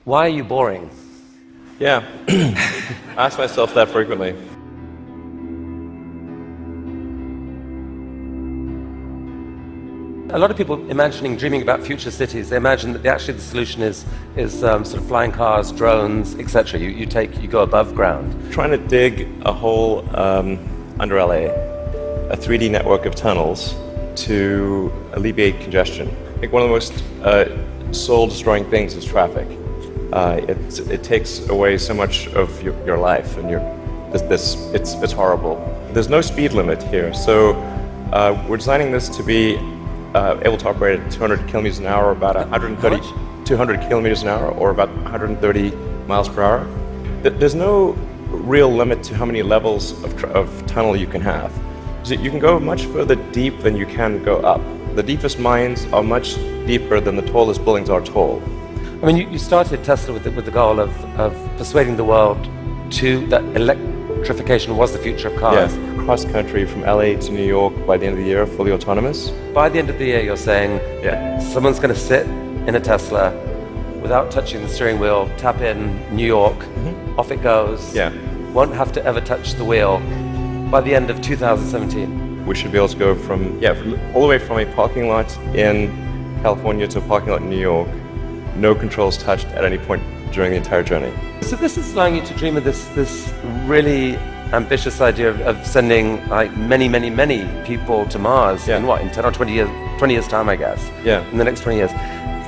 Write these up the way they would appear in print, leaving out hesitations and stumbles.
Why are you boring? Yeah, I ask myself that frequently. A lot of people dreaming about future cities, they imagine that actually the solution is sort of flying cars, drones, etc. You go above ground. Trying to dig a hole under LA, a 3D network of tunnels to alleviate congestion. I think one of the most soul-destroying things is traffic. It takes away so much of your life, and it's horrible. There's no speed limit here, so we're designing this to be able to operate at 200 kilometers an hour, about 200 kilometers an hour, or about 130 miles per hour. There's no real limit to how many levels of tunnel you can have. So you can go much further deep than you can go up. The deepest mines are much deeper than the tallest buildings are tall. I mean, you started Tesla with the goal of persuading the world that electrification was the future of cars. Yeah. Cross country from LA to New York by the end of the year, fully autonomous. By the end of the year, you're saying someone's going to sit in a Tesla without touching the steering wheel, tap in New York, off it goes, won't have to ever touch the wheel by the end of 2017. We should be able to go from all the way from a parking lot in California to a parking lot in New York, no controls touched at any point during the entire journey. So this is allowing you to dream of this really ambitious idea of sending like many people to Mars in 10 or 20 years time, I guess. Yeah. In the next 20 years.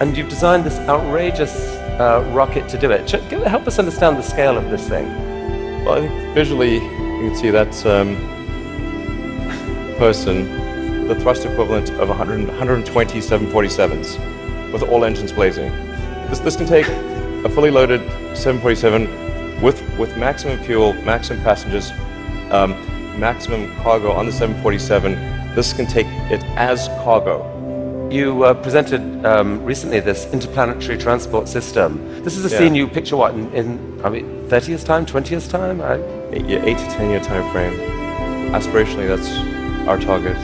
And you've designed this outrageous rocket to do it. Help us understand the scale of this thing. Well, I think visually you can see that's person, the thrust equivalent of 120 747s with all engines blazing. This can take a fully loaded 747 with maximum fuel, maximum passengers, maximum cargo on the 747. This can take it as cargo. You presented recently this interplanetary transport system. This is a scene you picture in 30 years time, 20 years time? 8 to 10 year time frame. Aspirationally, that's our target.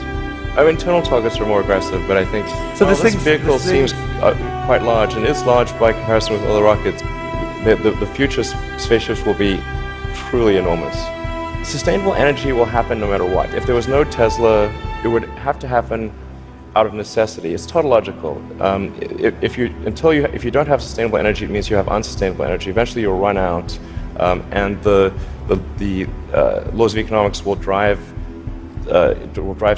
Our internal targets are more aggressive, but I think this vehicle seems quite large, and is large by comparison with other rockets. The future spaceships will be truly enormous. Sustainable energy will happen no matter what. If there was no Tesla, it would have to happen out of necessity. It's tautological. If you don't have sustainable energy, it means you have unsustainable energy. Eventually, you'll run out, and the laws of economics will drive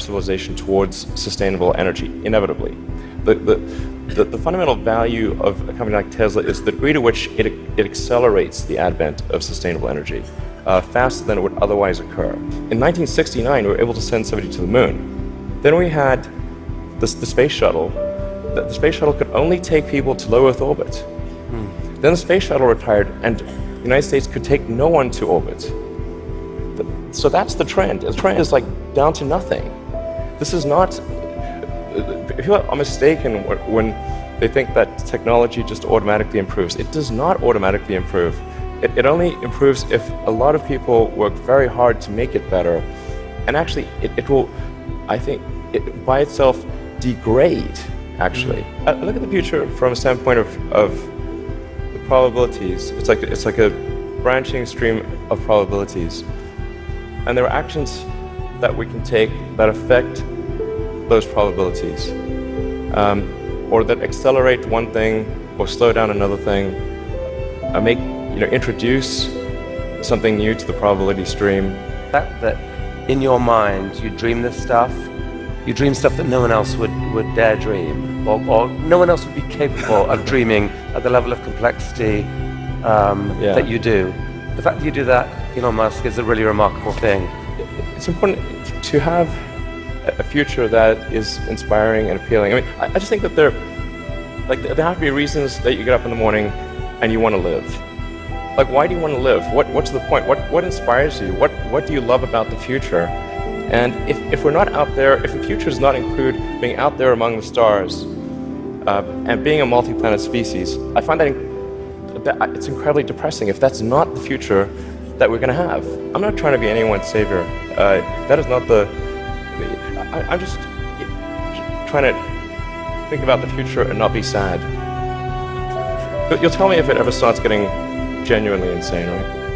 civilization towards sustainable energy inevitably. The fundamental value of a company like Tesla is the degree to which it accelerates the advent of sustainable energy faster than it would otherwise occur. In 1969, we were able to send somebody to the moon. Then we had the space shuttle. The space shuttle could only take people to low Earth orbit. Then the space shuttle retired, and the United States could take no one to orbit. So that's the trend. The trend is like down to nothing. This is not. People are mistaken when they think that technology just automatically improves. It does not automatically improve. It only improves if a lot of people work very hard to make it better. And actually, it will, I think, by itself degrade, actually. Look at the future from a standpoint of the probabilities. It's like a branching stream of probabilities. And there are actions that we can take that affect those probabilities, or that accelerate one thing or slow down another thing, introduce something new to the probability stream. That in your mind you dream this stuff, you dream stuff that no one else would dare dream, or no one else would be capable of dreaming at the level of complexity that you do. The fact that you do that, Elon Musk, is a really remarkable thing. It's important to have a future that is inspiring and appealing. I mean, I just think that there have to be reasons that you get up in the morning and you want to live. Like, why do you want to live? What's the point? What inspires you? What do you love about the future? And if we're not out there, if the future does not include being out there among the stars and being a multi-planet species, I find that it's incredibly depressing if that's not the future that we're going to have. I'm not trying to be anyone's savior. That is not the. I'm just trying to think about the future and not be sad. You'll tell me if it ever starts getting genuinely insane, right?